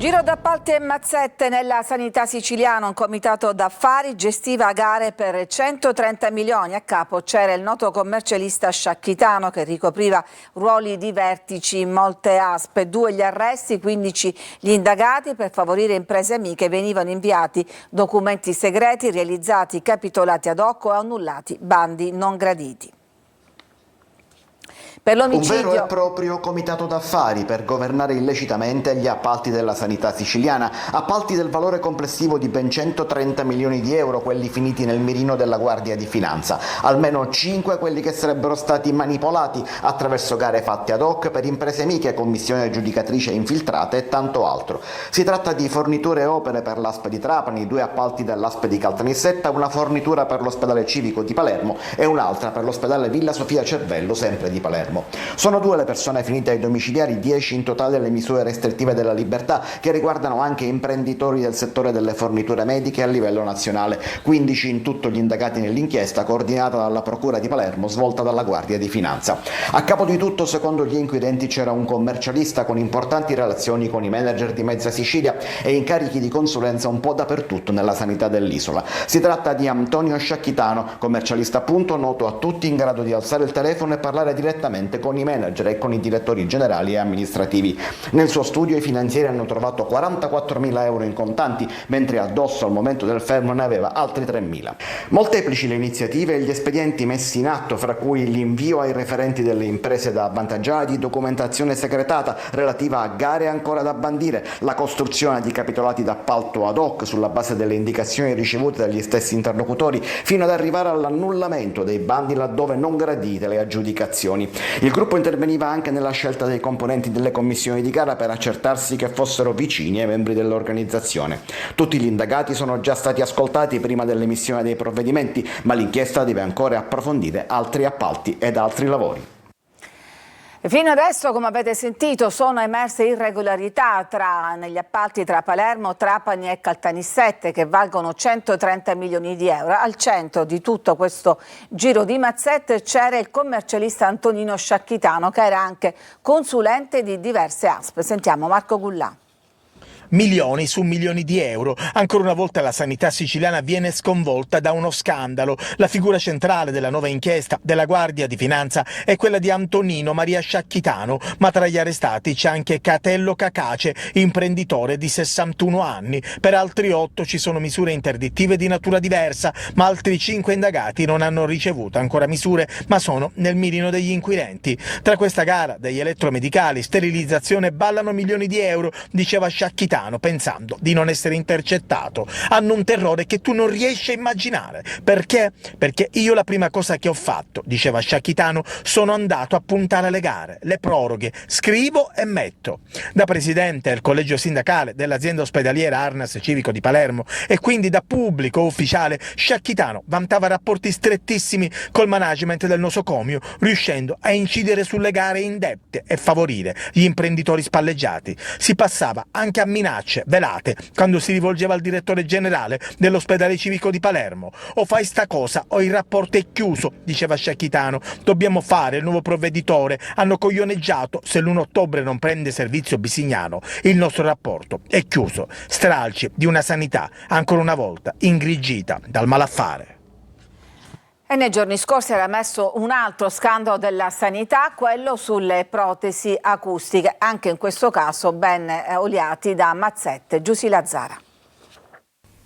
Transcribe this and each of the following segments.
Giro d'appalti e mazzette nella sanità siciliana. Un comitato d'affari gestiva gare per 130 milioni. A capo c'era il noto commercialista sciacchitano che ricopriva ruoli di vertici in molte ASP. 2 gli arresti, 15 gli indagati. Per favorire imprese amiche venivano inviati documenti segreti, realizzati capitolati ad hoc o annullati bandi non graditi. Per l'omicidio... Un vero e proprio comitato d'affari per governare illecitamente gli appalti della sanità siciliana, appalti del valore complessivo di ben 130 milioni di euro, quelli finiti nel mirino della Guardia di Finanza, almeno 5 quelli che sarebbero stati manipolati attraverso gare fatte ad hoc per imprese amiche, commissioni aggiudicatrice infiltrate e tanto altro. Si tratta di forniture e opere per l'ASP di Trapani, 2 appalti dell'ASP di Caltanissetta, una fornitura per l'ospedale civico di Palermo e un'altra per l'ospedale Villa Sofia Cervello, sempre di Palermo. Sono 2 le persone finite ai domiciliari, 10 in totale le misure restrittive della libertà che riguardano anche imprenditori del settore delle forniture mediche a livello nazionale, 15 in tutto gli indagati nell'inchiesta coordinata dalla Procura di Palermo svolta dalla Guardia di Finanza. A capo di tutto, secondo gli inquirenti, c'era un commercialista con importanti relazioni con i manager di mezza Sicilia e incarichi di consulenza un po' dappertutto nella sanità dell'isola. Si tratta di Antonio Sciacchitano, commercialista appunto, noto a tutti, in grado di alzare il telefono e parlare direttamente con i manager e con i direttori generali e amministrativi. Nel suo studio i finanzieri hanno trovato 44.000 euro in contanti, mentre addosso al momento del fermo ne aveva altri 3.000. Molteplici le iniziative e gli espedienti messi in atto, fra cui l'invio ai referenti delle imprese da avvantaggiare di documentazione segretata relativa a gare ancora da bandire, la costruzione di capitolati d'appalto ad hoc sulla base delle indicazioni ricevute dagli stessi interlocutori, fino ad arrivare all'annullamento dei bandi laddove non gradite le aggiudicazioni. Il gruppo interveniva anche nella scelta dei componenti delle commissioni di gara per accertarsi che fossero vicini ai membri dell'organizzazione. Tutti gli indagati sono già stati ascoltati prima dell'emissione dei provvedimenti, ma l'inchiesta deve ancora approfondire altri appalti ed altri lavori. Fino adesso, come avete sentito, sono emerse irregolarità negli appalti tra Palermo, Trapani e Caltanissette che valgono 130 milioni di euro. Al centro di tutto questo giro di mazzette c'era il commercialista Antonino Sciacchitano, che era anche consulente di diverse ASP. Sentiamo Marco Gullà. Milioni su milioni di euro. Ancora una volta la sanità siciliana viene sconvolta da uno scandalo. La figura centrale della nuova inchiesta della Guardia di Finanza è quella di Antonino Maria Sciacchitano, ma tra gli arrestati c'è anche Catello Cacace, imprenditore di 61 anni. Per altri 8 ci sono misure interdittive di natura diversa, ma altri 5 indagati non hanno ricevuto ancora misure, ma sono nel mirino degli inquirenti. Tra questa gara degli elettromedicali, sterilizzazione, ballano milioni di euro, diceva Sciacchitano, pensando di non essere intercettato. Hanno un terrore che tu non riesci a immaginare. Perché? Perché io la prima cosa che ho fatto, diceva Sciacchitano, sono andato a puntare le gare, le proroghe, scrivo e metto. Da presidente del collegio sindacale dell'azienda ospedaliera Arnas Civico di Palermo e quindi da pubblico ufficiale, Sciacchitano vantava rapporti strettissimi col management del nosocomio, riuscendo a incidere sulle gare indebite e favorire gli imprenditori spalleggiati. Si passava anche a minacce velate quando si rivolgeva al direttore generale dell'ospedale civico di Palermo. O fai sta cosa o il rapporto è chiuso, diceva Sciacchitano. Dobbiamo fare il nuovo provveditore, hanno coglioneggiato, se l'1 ottobre non prende servizio Bisignano il nostro rapporto è chiuso. Stralci di una sanità ancora una volta ingrigita dal malaffare. E nei giorni scorsi era emerso un altro scandalo della sanità, quello sulle protesi acustiche, anche in questo caso ben oliati da mazzette. Giusy Lazzara.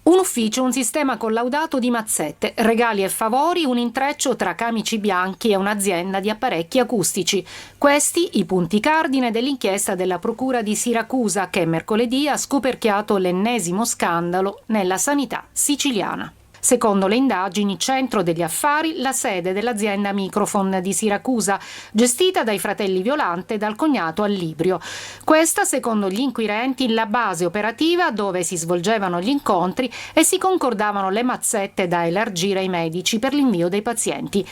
Un ufficio, un sistema collaudato di mazzette, regali e favori, un intreccio tra camici bianchi e un'azienda di apparecchi acustici. Questi i punti cardine dell'inchiesta della Procura di Siracusa, che mercoledì ha scoperchiato l'ennesimo scandalo nella sanità siciliana. Secondo le indagini, centro degli affari la sede dell'azienda Microfon di Siracusa, gestita dai fratelli Violante e dal cognato Allibrio. Questa, secondo gli inquirenti, la base operativa dove si svolgevano gli incontri e si concordavano le mazzette da elargire ai medici per l'invio dei pazienti.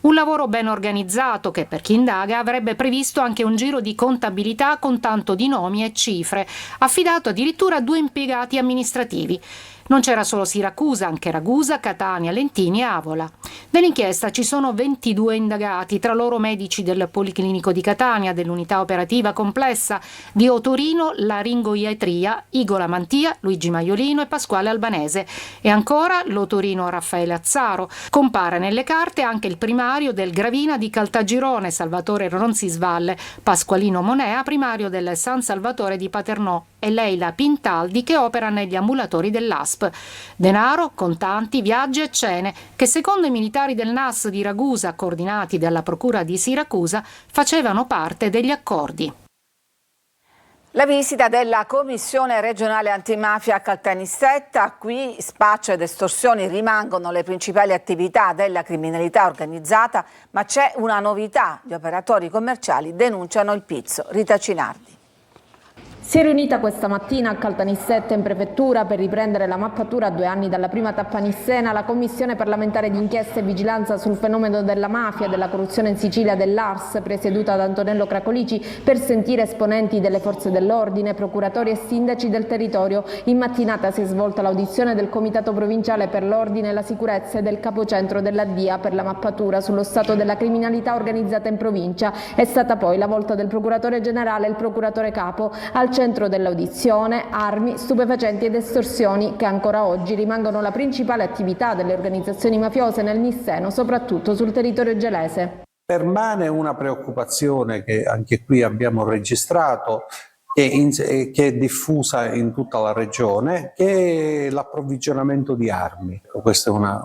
Un lavoro ben organizzato che per chi indaga avrebbe previsto anche un giro di contabilità con tanto di nomi e cifre, affidato addirittura a 2 impiegati amministrativi. Non c'era solo Siracusa, anche Ragusa, Catania, Lentini e Avola. Nell'inchiesta ci sono 22 indagati, tra loro medici del Policlinico di Catania, dell'unità operativa complessa, di Otorino, Laringoiatria, Igola Mantia, Luigi Maiolino e Pasquale Albanese. E ancora l'Otorino Raffaele Azzaro. Compare nelle carte anche il primario del Gravina di Caltagirone, Salvatore Ronzisvalle, Pasqualino Monea, primario del San Salvatore di Paternò, e Leila Pintaldi, che opera negli ambulatori dell'ASP. Denaro, contanti, viaggi e cene che secondo i militari del NAS di Ragusa, coordinati dalla procura di Siracusa, facevano parte degli accordi. La visita della Commissione regionale antimafia a Caltanissetta. Qui spaccio ed estorsioni rimangono le principali attività della criminalità organizzata, ma c'è una novità: gli operatori commerciali denunciano il pizzo. Rita Cinardi. Si è riunita questa mattina a Caltanissetta in prefettura per riprendere la mappatura a 2 anni dalla prima tappa nissena la Commissione parlamentare di inchiesta e vigilanza sul fenomeno della mafia e della corruzione in Sicilia dell'ARS, presieduta da Antonello Cracolici, per sentire esponenti delle forze dell'ordine, procuratori e sindaci del territorio. In mattinata si è svolta l'audizione del Comitato Provinciale per l'Ordine e la Sicurezza e del capocentro della DIA per la mappatura sullo stato della criminalità organizzata in provincia. È stata poi la volta del procuratore generale e il procuratore capo. Al centro dell'audizione armi, stupefacenti ed estorsioni, che ancora oggi rimangono la principale attività delle organizzazioni mafiose nel Nisseno, soprattutto sul territorio gelese. Permane una preoccupazione che anche qui abbiamo registrato, che è diffusa in tutta la regione, che è l'approvvigionamento di armi. Questa è una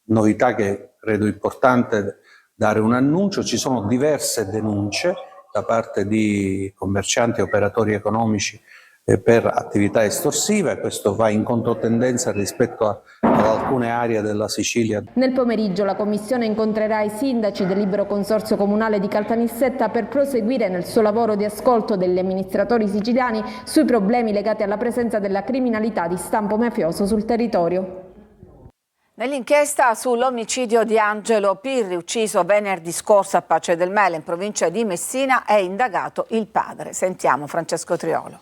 novità che credo importante dare un annuncio. Ci sono diverse denunce da parte di commercianti e operatori economici per attività estorsive. Questo va in controtendenza rispetto ad alcune aree della Sicilia. Nel pomeriggio la Commissione incontrerà i sindaci del Libero Consorzio Comunale di Caltanissetta per proseguire nel suo lavoro di ascolto degli amministratori siciliani sui problemi legati alla presenza della criminalità di stampo mafioso sul territorio. Nell'inchiesta sull'omicidio di Angelo Pirri, ucciso venerdì scorso a Pace del Mele in provincia di Messina, è indagato il padre. Sentiamo Francesco Triolo.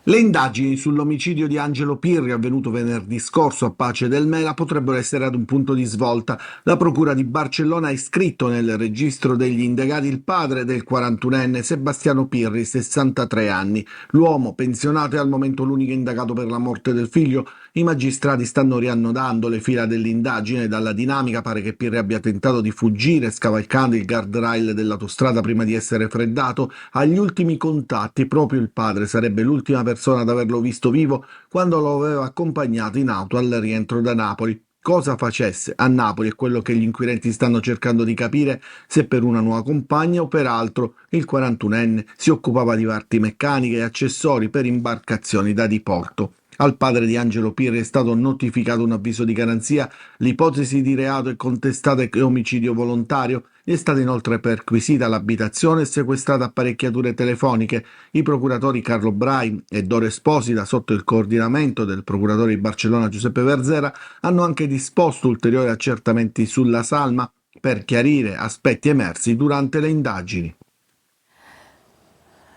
Le indagini sull'omicidio di Angelo Pirri, avvenuto venerdì scorso a Pace del Mela, potrebbero essere ad un punto di svolta. La Procura di Barcellona ha iscritto nel registro degli indagati il padre del 41enne Sebastiano Pirri, 63 anni. L'uomo, pensionato, è al momento l'unico indagato per la morte del figlio. I magistrati stanno riannodando le fila dell'indagine. Dalla dinamica pare che Pirri abbia tentato di fuggire scavalcando il guardrail dell'autostrada prima di essere freddato. Agli ultimi contatti proprio il padre sarebbe l'ultima persona ad averlo visto vivo quando lo aveva accompagnato in auto al rientro da Napoli. Cosa facesse a Napoli è quello che gli inquirenti stanno cercando di capire, se per una nuova compagna o per altro. Il 41enne si occupava di parti meccaniche e accessori per imbarcazioni da diporto. Al padre di Angelo Pirri è stato notificato un avviso di garanzia. L'ipotesi di reato è contestata e omicidio volontario. Gli è stata inoltre perquisita l'abitazione e sequestrata apparecchiature telefoniche. I procuratori Carlo Brai e Doro Esposita, sotto il coordinamento del procuratore di Barcellona Giuseppe Verzera, hanno anche disposto ulteriori accertamenti sulla salma per chiarire aspetti emersi durante le indagini.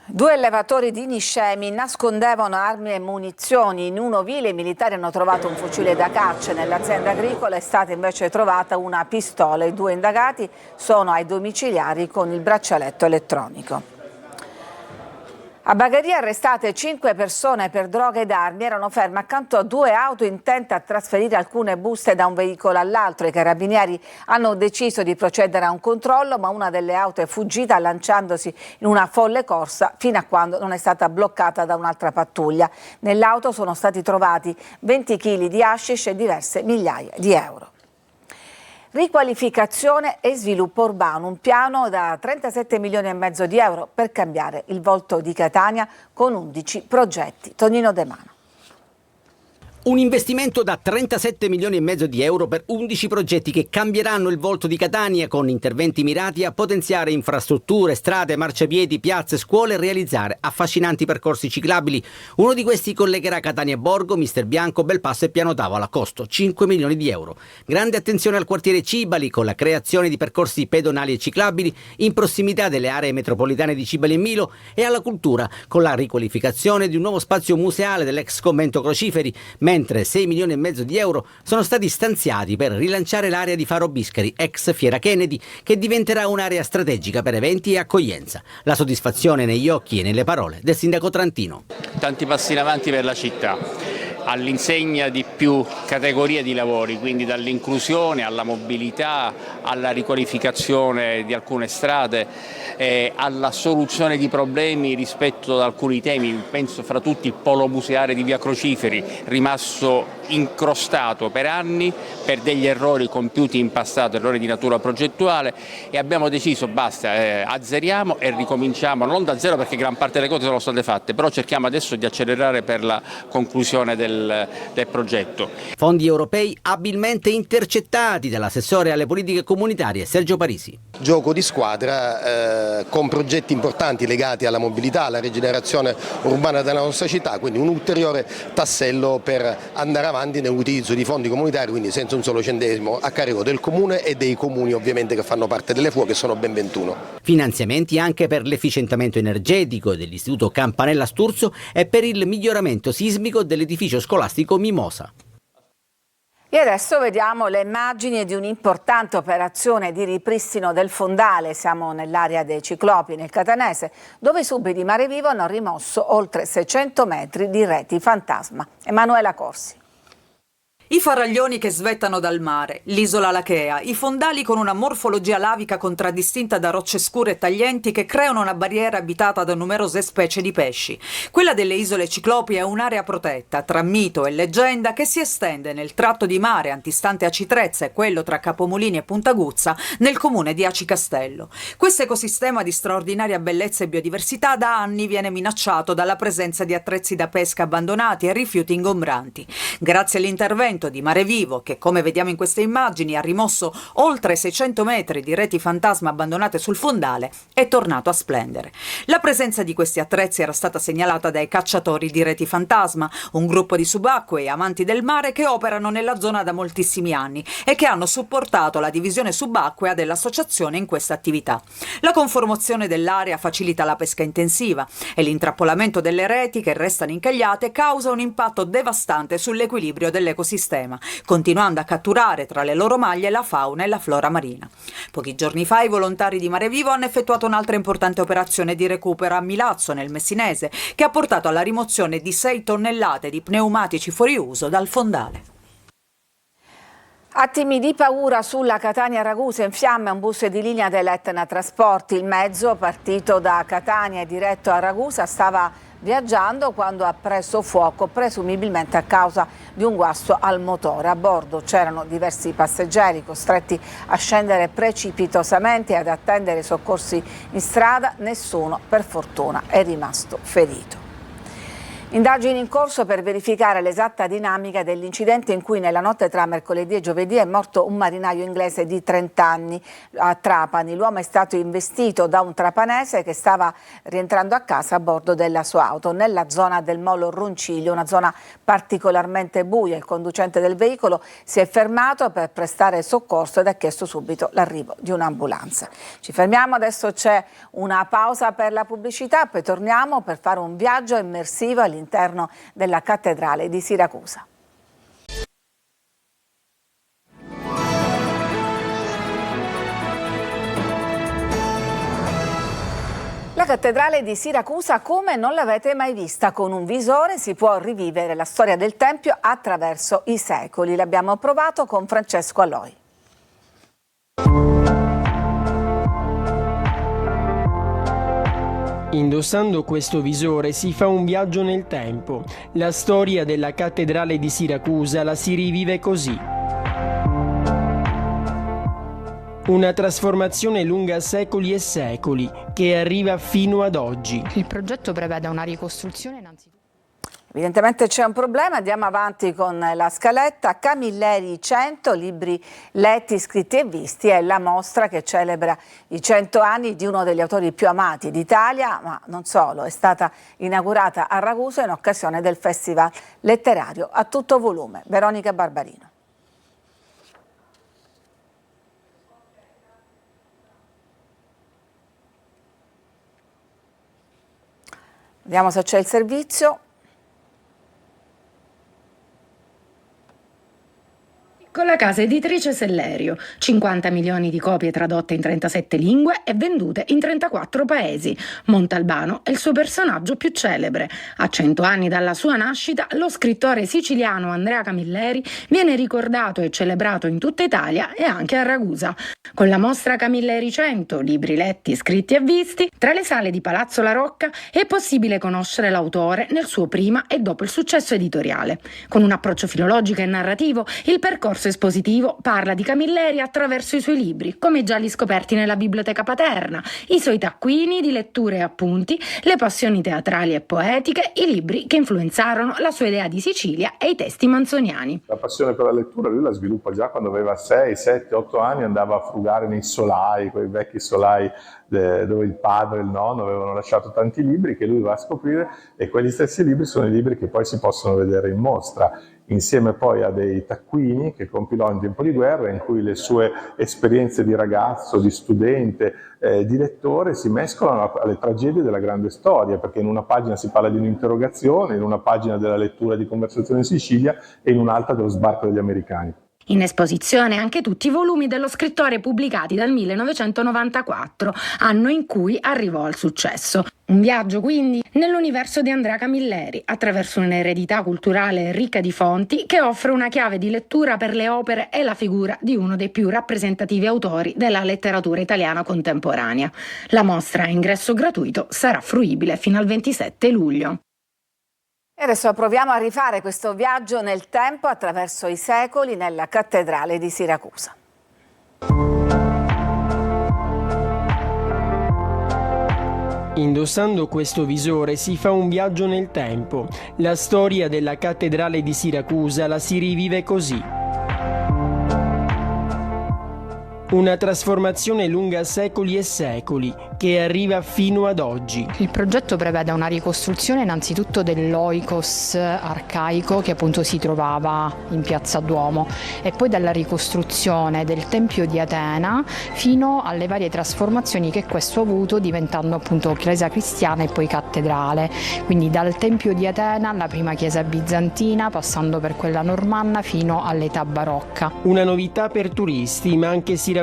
2 allevatori di Niscemi nascondevano armi e munizioni. In un ovile i militari hanno trovato un fucile da caccia. Nell'azienda agricola è stata invece trovata una pistola. I 2 indagati sono ai domiciliari con il braccialetto elettronico. A Bagheria arrestate 5 persone per droga ed armi. Erano ferme accanto a 2 auto intente a trasferire alcune buste da un veicolo all'altro. I carabinieri hanno deciso di procedere a un controllo, ma una delle auto è fuggita lanciandosi in una folle corsa fino a quando non è stata bloccata da un'altra pattuglia. Nell'auto sono stati trovati 20 kg di hashish e diverse migliaia di euro. Riqualificazione e sviluppo urbano, un piano da 37 milioni e mezzo di euro per cambiare il volto di Catania con 11 progetti. Tonino De Mano. Un investimento da 37 milioni e mezzo di euro per 11 progetti che cambieranno il volto di Catania con interventi mirati a potenziare infrastrutture, strade, marciapiedi, piazze, scuole e realizzare affascinanti percorsi ciclabili. Uno di questi collegherà Catania e Borgo, Mister Bianco, Belpasso e Piano Tavola, costo 5 milioni di euro. Grande attenzione al quartiere Cibali con la creazione di percorsi pedonali e ciclabili in prossimità delle aree metropolitane di Cibali e Milo, e alla cultura con la riqualificazione di un nuovo spazio museale dell'ex convento Crociferi, mentre 6 milioni e mezzo di euro sono stati stanziati per rilanciare l'area di Faro Biscari, ex Fiera Kennedy, che diventerà un'area strategica per eventi e accoglienza. La soddisfazione negli occhi e nelle parole del sindaco trantino. Tanti passi in avanti per la città, all'insegna di più categorie di lavori, quindi dall'inclusione alla mobilità, alla riqualificazione di alcune strade, alla soluzione di problemi rispetto ad alcuni temi. Penso fra tutti il polo museale di via Crociferi, rimasto incrostato per anni per degli errori compiuti in passato, errori di natura progettuale, e abbiamo deciso basta, azzeriamo e ricominciamo, non da zero perché gran parte delle cose sono state fatte, però cerchiamo adesso di accelerare per la conclusione del progetto. Fondi europei abilmente intercettati dall'assessore alle politiche comunitarie Sergio Parisi. Gioco di squadra con progetti importanti legati alla mobilità, alla rigenerazione urbana della nostra città, quindi un ulteriore tassello per andare avanti nell'utilizzo di fondi comunitari, quindi senza un solo centesimo a carico del comune e dei comuni ovviamente che fanno parte delle FUO, che sono ben 21. Finanziamenti anche per l'efficientamento energetico dell'Istituto Campanella Sturzo e per il miglioramento sismico dell'edificio scolastico Mimosa. E adesso vediamo le immagini di un'importante operazione di ripristino del fondale. Siamo nell'area dei Ciclopi, nel Catanese, dove i subiti di Mare Vivo hanno rimosso oltre 600 metri di reti fantasma. Emanuela Corsi. I faraglioni che svettano dal mare, l'isola lachea, i fondali con una morfologia lavica contraddistinta da rocce scure e taglienti che creano una barriera abitata da numerose specie di pesci. Quella delle isole Ciclopi è un'area protetta tra mito e leggenda che si estende nel tratto di mare antistante Aci Trezza e quello tra Capomolini e Punta Guzza nel comune di Aci Castello. Questo ecosistema di straordinaria bellezza e biodiversità da anni viene minacciato dalla presenza di attrezzi da pesca abbandonati e rifiuti ingombranti. Grazie all'intervento di Mare Vivo, che come vediamo in queste immagini ha rimosso oltre 600 metri di reti fantasma abbandonate sul fondale, è tornato a splendere. La presenza di questi attrezzi era stata segnalata dai cacciatori di reti fantasma, un gruppo di subacquei amanti del mare che operano nella zona da moltissimi anni e che hanno supportato la divisione subacquea dell'associazione in questa attività. La conformazione dell'area facilita la pesca intensiva e l'intrappolamento delle reti che restano incagliate causa un impatto devastante sull'equilibrio dell'ecosistema, continuando a catturare tra le loro maglie la fauna e la flora marina. Pochi giorni fa i volontari di Mare Vivo hanno effettuato un'altra importante operazione di recupero a Milazzo, nel Messinese, che ha portato alla rimozione di 6 tonnellate di pneumatici fuori uso dal fondale. Attimi di paura sulla Catania-Ragusa, in fiamme un bus di linea dell'Etna Trasporti. Il mezzo, partito da Catania e diretto a Ragusa, stava viaggiando quando ha preso fuoco, presumibilmente a causa di un guasto al motore. A bordo c'erano diversi passeggeri costretti a scendere precipitosamente e ad attendere i soccorsi in strada. Nessuno, per fortuna, è rimasto ferito. Indagini in corso per verificare l'esatta dinamica dell'incidente in cui nella notte tra mercoledì e giovedì è morto un marinaio inglese di 30 anni a Trapani. L'uomo è stato investito da un trapanese che stava rientrando a casa a bordo della sua auto nella zona del Molo Roncilio, una zona particolarmente buia. Il conducente del veicolo si è fermato per prestare soccorso ed ha chiesto subito l'arrivo di un'ambulanza. Ci fermiamo, adesso c'è una pausa per la pubblicità, poi torniamo per fare un viaggio immersivo all'interno della cattedrale di Siracusa. La cattedrale di Siracusa come non l'avete mai vista. Con un visore si può rivivere la storia del Tempio attraverso i secoli. L'abbiamo provato con Francesco Alloi. Indossando questo visore si fa un viaggio nel tempo. La storia della cattedrale di Siracusa la si rivive così. Una trasformazione lunga secoli e secoli, che arriva fino ad oggi. Il progetto prevede una ricostruzione innanzitutto. Evidentemente c'è un problema, andiamo avanti con la scaletta. Camilleri 100, libri letti, scritti e visti, è la mostra che celebra i 100 anni di uno degli autori più amati d'Italia, ma non solo, è stata inaugurata a Ragusa in occasione del Festival Letterario a tutto volume. Veronica Barbarino. Vediamo se c'è il servizio. Con la casa editrice Sellerio, 50 milioni di copie tradotte in 37 lingue e vendute in 34 paesi. Montalbano è il suo personaggio più celebre. A 100 anni dalla sua nascita, lo scrittore siciliano Andrea Camilleri viene ricordato e celebrato in tutta Italia e anche a Ragusa. Con la mostra Camilleri 100, libri letti, scritti e visti, tra le sale di Palazzo La Rocca è possibile conoscere l'autore nel suo prima e dopo il successo editoriale. Con un approccio filologico e narrativo, il percorso espositivo parla di Camilleri attraverso i suoi libri, come i gialli scoperti nella biblioteca paterna, i suoi taccuini di letture e appunti, le passioni teatrali e poetiche, i libri che influenzarono la sua idea di Sicilia e i testi manzoniani. La passione per la lettura lui la sviluppa già quando aveva 6, 7, 8 anni, andava a frugare nei solai, quei vecchi solai dove il padre e il nonno avevano lasciato tanti libri che lui va a scoprire, e quegli stessi libri sono i libri che poi si possono vedere in mostra, insieme poi a dei taccuini che compilò in tempo di guerra, in cui le sue esperienze di ragazzo, di studente, di lettore si mescolano alle tragedie della grande storia, perché in una pagina si parla di un'interrogazione, in una pagina della lettura di Conversazione in Sicilia e in un'altra dello sbarco degli americani. In esposizione anche tutti i volumi dello scrittore pubblicati dal 1994, anno in cui arrivò al successo. Un viaggio quindi nell'universo di Andrea Camilleri, attraverso un'eredità culturale ricca di fonti che offre una chiave di lettura per le opere e la figura di uno dei più rappresentativi autori della letteratura italiana contemporanea. La mostra a ingresso gratuito sarà fruibile fino al 27 luglio. E adesso proviamo a rifare questo viaggio nel tempo attraverso i secoli nella cattedrale di Siracusa. Indossando questo visore si fa un viaggio nel tempo. La storia della cattedrale di Siracusa la si rivive così. Una trasformazione lunga secoli e secoli, che arriva fino ad oggi. Il progetto prevede una ricostruzione innanzitutto dell'oikos arcaico che appunto si trovava in Piazza Duomo, e poi della ricostruzione del Tempio di Atena fino alle varie trasformazioni che questo ha avuto, diventando appunto chiesa cristiana e poi cattedrale. Quindi dal Tempio di Atena alla prima chiesa bizantina, passando per quella normanna fino all'età barocca. Una novità per turisti, ma anche siracusani,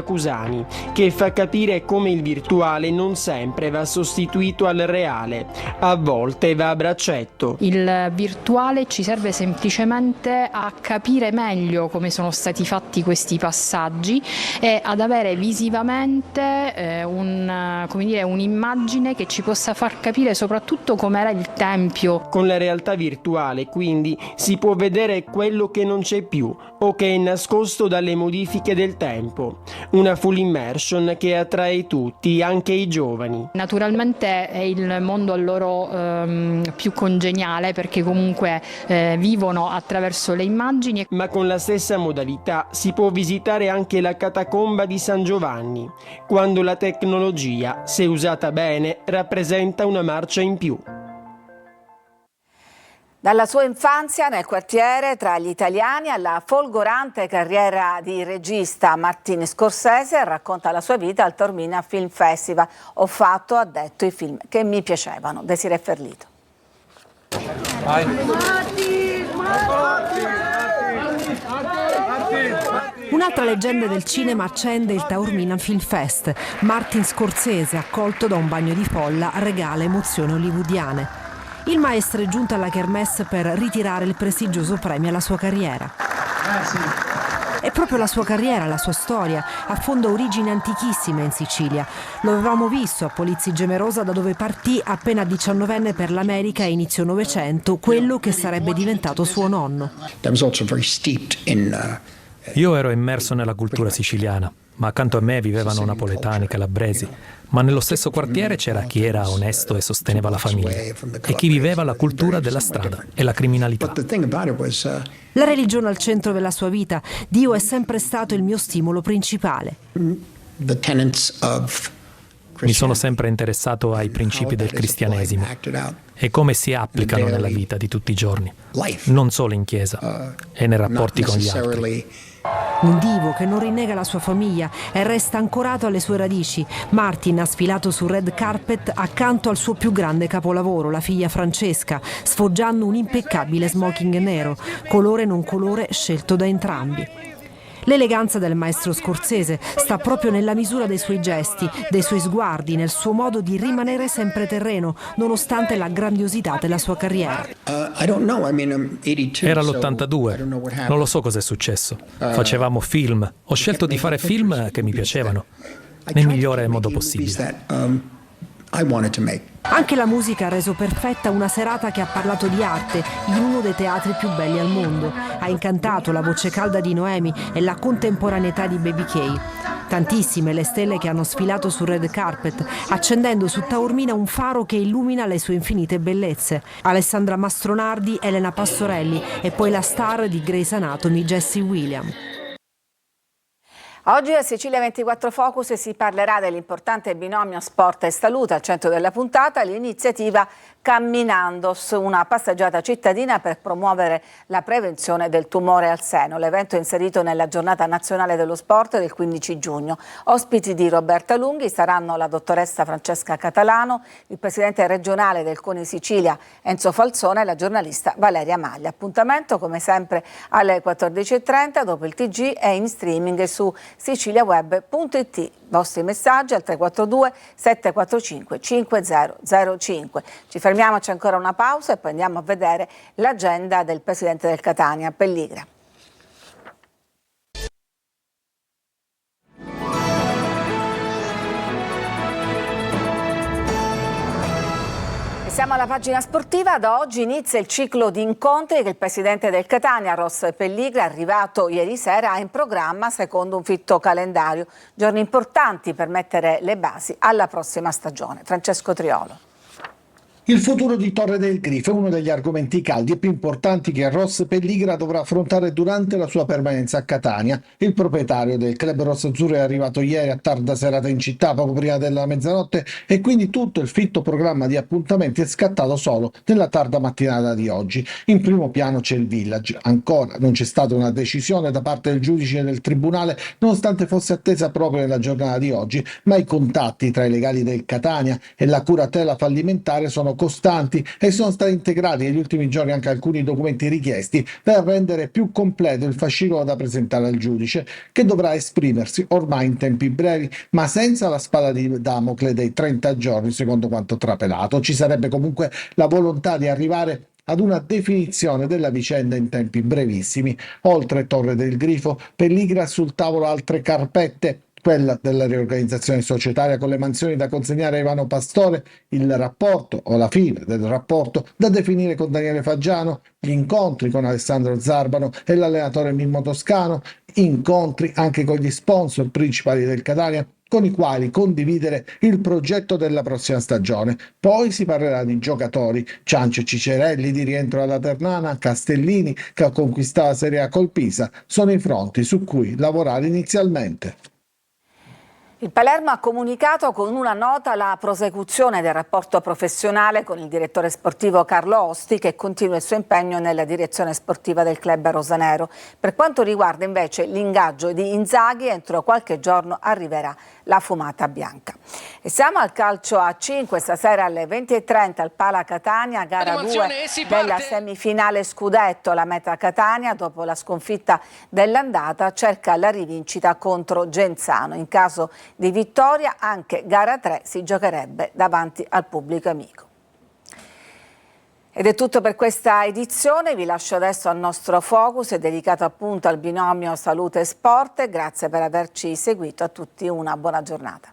che fa capire come il virtuale non sempre va sostituito al reale, a volte va a braccetto. Il virtuale ci serve semplicemente a capire meglio come sono stati fatti questi passaggi e ad avere visivamente un'immagine che ci possa far capire soprattutto com'era il tempio. Con la realtà virtuale, quindi, si può vedere quello che non c'è più o che è nascosto dalle modifiche del tempo. Una full immersion che attrae tutti, anche i giovani. Naturalmente è il mondo a loro più congeniale, perché comunque vivono attraverso le immagini. Ma con la stessa modalità si può visitare anche la catacomba di San Giovanni, quando la tecnologia, se usata bene, rappresenta una marcia in più. Dalla sua infanzia nel quartiere tra gli italiani alla folgorante carriera di regista, Martin Scorsese racconta la sua vita al Taormina Film Festival. Ho fatto, ha detto, i film che mi piacevano. Desiree Ferlito. Un'altra leggenda del cinema accende il Taormina Film Fest. Martin Scorsese, accolto da un bagno di folla, regala emozioni hollywoodiane. Il maestro è giunto alla Kermesse per ritirare il prestigioso premio alla sua carriera. È proprio la sua carriera, la sua storia, affonda origini antichissime in Sicilia. Lo avevamo visto a Polizzi Generosa, da dove partì appena 19enne per l'America a inizio Novecento, quello che sarebbe diventato suo nonno. That was also very steeped in Io ero immerso nella cultura siciliana, ma accanto a me vivevano napoletani, calabresi, ma nello stesso quartiere c'era chi era onesto e sosteneva la famiglia e chi viveva la cultura della strada e la criminalità. La religione al centro della sua vita, Dio è sempre stato il mio stimolo principale. Mi sono sempre interessato ai principi del cristianesimo e come si applicano nella vita di tutti i giorni, non solo in chiesa e nei rapporti con gli altri. Un divo che non rinnega la sua famiglia e resta ancorato alle sue radici. Martin ha sfilato sul red carpet accanto al suo più grande capolavoro, la figlia Francesca, sfoggiando un impeccabile smoking nero, colore non colore scelto da entrambi. L'eleganza del maestro Scorsese sta proprio nella misura dei suoi gesti, dei suoi sguardi, nel suo modo di rimanere sempre terreno, nonostante la grandiosità della sua carriera. Era l'82, non lo so cosa è successo. Facevamo film, ho scelto di fare film che mi piacevano, nel migliore modo possibile. Anche la musica ha reso perfetta una serata che ha parlato di arte in uno dei teatri più belli al mondo. Ha incantato la voce calda di Noemi e la contemporaneità di Baby K. Tantissime le stelle che hanno sfilato sul red carpet, accendendo su Taormina un faro che illumina le sue infinite bellezze. Alessandra Mastronardi, Elena Passorelli e poi la star di Grey's Anatomy, Jessie Williams. Oggi a Sicilia 24 Focus si parlerà dell'importante binomio sport e salute. Al centro della puntata l'iniziativa Camminandos, una passeggiata cittadina per promuovere la prevenzione del tumore al seno. L'evento è inserito nella giornata nazionale dello sport del 15 giugno. Ospiti di Roberta Lunghi saranno la dottoressa Francesca Catalano, il presidente regionale del CONI Sicilia Enzo Falzone e la giornalista Valeria Maglia. Appuntamento come sempre alle 14.30 dopo il TG e in streaming su siciliaweb.it. Vostri messaggi al 342 745 5005. Ci fermiamo, c'è ancora una pausa e poi andiamo a vedere l'agenda del presidente del Catania, Pelligra. Siamo alla pagina sportiva. Da oggi inizia il ciclo di incontri che il presidente del Catania, Ross Pelligra, arrivato ieri sera, ha in programma secondo un fitto calendario. Giorni importanti per mettere le basi alla prossima stagione. Francesco Triolo. Il futuro di Torre del Grifo è uno degli argomenti caldi e più importanti che Ross Pelligra dovrà affrontare durante la sua permanenza a Catania. Il proprietario del club rossazzurro è arrivato ieri a tarda serata in città, poco prima della mezzanotte, e quindi tutto il fitto programma di appuntamenti è scattato solo nella tarda mattinata di oggi. In primo piano c'è il Village. Ancora non c'è stata una decisione da parte del giudice del tribunale, nonostante fosse attesa proprio nella giornata di oggi, ma i contatti tra i legali del Catania e la curatela fallimentare sono costanti e sono stati integrati negli ultimi giorni anche alcuni documenti richiesti per rendere più completo il fascicolo da presentare al giudice, che dovrà esprimersi ormai in tempi brevi, ma senza la spada di Damocle dei 30 giorni, secondo quanto trapelato. Ci sarebbe comunque la volontà di arrivare ad una definizione della vicenda in tempi brevissimi. Oltre Torre del Grifo, Pelligra sul tavolo altre carpette, quella della riorganizzazione societaria con le mansioni da consegnare a Ivano Pastore, il rapporto o la fine del rapporto da definire con Daniele Faggiano, gli incontri con Alessandro Zarbano e l'allenatore Mimmo Toscano, incontri anche con gli sponsor principali del Catania, con i quali condividere il progetto della prossima stagione. Poi si parlerà di giocatori, Ciancio e Cicerelli di rientro alla Ternana, Castellini che ha conquistato la Serie A col Pisa, sono i fronti su cui lavorare inizialmente. Il Palermo ha comunicato con una nota la prosecuzione del rapporto professionale con il direttore sportivo Carlo Osti, che continua il suo impegno nella direzione sportiva del club rosanero. Per quanto riguarda invece l'ingaggio di Inzaghi, entro qualche giorno arriverà la fumata bianca. E siamo al calcio a 5, stasera alle 20.30 al Pala Catania, gara 2 della semifinale scudetto. La Meta Catania, dopo la sconfitta dell'andata, cerca la rivincita contro Genzano. In caso di vittoria anche gara 3 si giocherebbe davanti al pubblico amico. Ed è tutto per questa edizione, vi lascio adesso al nostro focus dedicato appunto al binomio salute e sport. Grazie per averci seguito, a tutti una buona giornata.